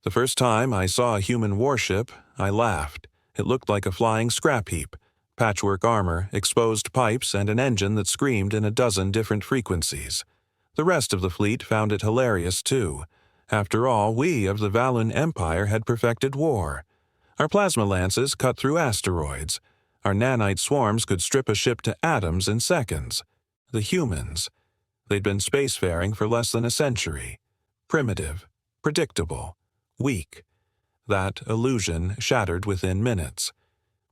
The first time I saw a human warship, I laughed. It looked like a flying scrap heap. Patchwork armor, exposed pipes, and an engine that screamed in a dozen different frequencies. The rest of the fleet found it hilarious, too. After all, we of the Valun Empire had perfected war. Our plasma lances cut through asteroids. Our nanite swarms could strip a ship to atoms in seconds. The humans. They'd been spacefaring for less than a century. Primitive. Predictable. Weak. That illusion shattered within minutes.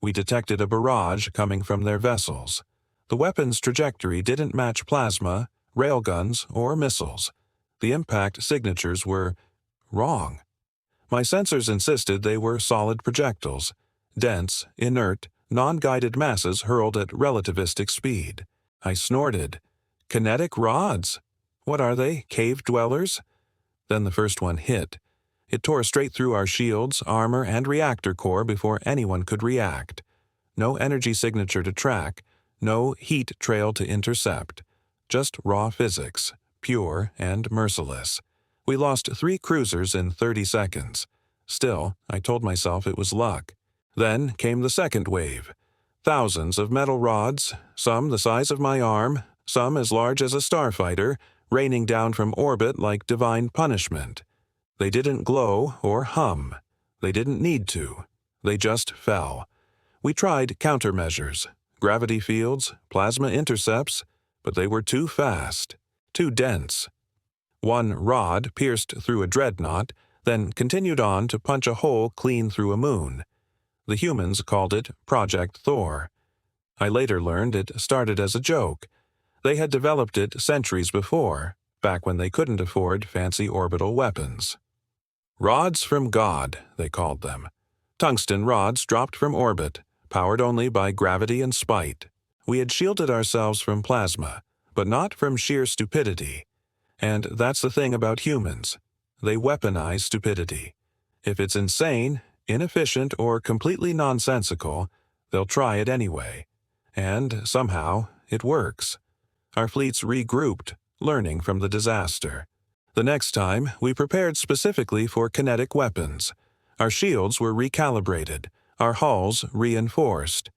We detected a barrage coming from their vessels. The weapon's trajectory didn't match plasma, railguns, or missiles. The impact signatures were wrong. My sensors insisted they were solid projectiles, dense, inert, non-guided masses hurled at relativistic speed. I snorted. Kinetic rods? What are they, cave dwellers? Then the first one hit. It tore straight through our shields, armor, and reactor core before anyone could react. No energy signature to track, no heat trail to intercept. Just raw physics, pure and merciless. We lost 3 cruisers in 30 seconds. Still, I told myself it was luck. Then came the second wave. Thousands of metal rods, some the size of my arm, some as large as a starfighter, raining down from orbit like divine punishment. They didn't glow or hum. They didn't need to. They just fell. We tried countermeasures, gravity fields, plasma intercepts, but they were too fast, too dense. One rod pierced through a dreadnought, then continued on to punch a hole clean through a moon. The humans called it Project Thor. I later learned it started as a joke. They had developed it centuries before, back when they couldn't afford fancy orbital weapons. Rods from God, they called them. Tungsten rods dropped from orbit, powered only by gravity and spite. We had shielded ourselves from plasma, but not from sheer stupidity. And that's the thing about humans. They weaponize stupidity. If it's insane, inefficient, or completely nonsensical, they'll try it anyway. And, somehow, it works. Our fleets regrouped, learning from the disaster. The next time, we prepared specifically for kinetic weapons. Our shields were recalibrated, our hulls reinforced.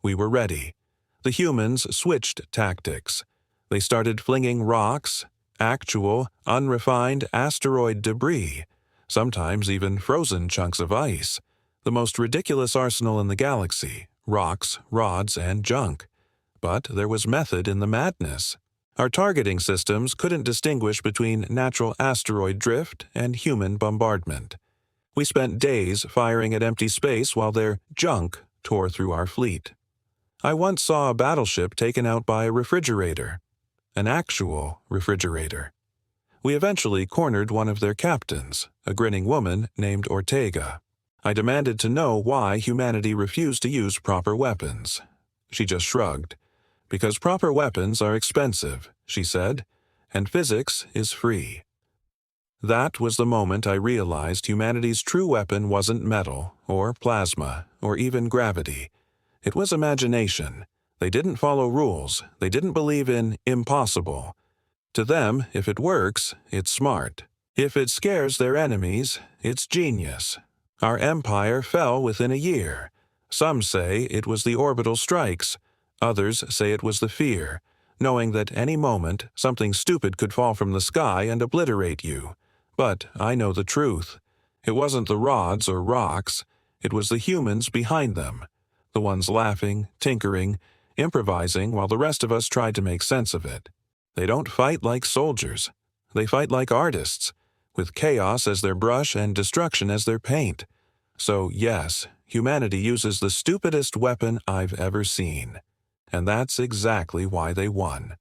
We were ready. The humans switched tactics. They started flinging rocks, actual, unrefined asteroid debris, sometimes even frozen chunks of ice. The most ridiculous arsenal in the galaxy, rocks, rods, and junk. But there was method in the madness. Our targeting systems couldn't distinguish between natural asteroid drift and human bombardment. We spent days firing at empty space while their junk tore through our fleet. I once saw a battleship taken out by a refrigerator. An actual refrigerator. We eventually cornered one of their captains, a grinning woman named Ortega. I demanded to know why humanity refused to use proper weapons. She just shrugged. Because proper weapons are expensive, she said, and physics is free. That was the moment I realized humanity's true weapon wasn't metal, or plasma, or even gravity. It was imagination. They didn't follow rules. They didn't believe in impossible. To them, if it works, it's smart. If it scares their enemies, it's genius. Our empire fell within a year. Some say it was the orbital strikes. Others say it was the fear, knowing that any moment something stupid could fall from the sky and obliterate you. But I know the truth. It wasn't the rods or rocks. It was the humans behind them. The ones laughing, tinkering, improvising while the rest of us tried to make sense of it. They don't fight like soldiers. They fight like artists, with chaos as their brush and destruction as their paint. So yes, humanity uses the stupidest weapon I've ever seen. And that's exactly why they won.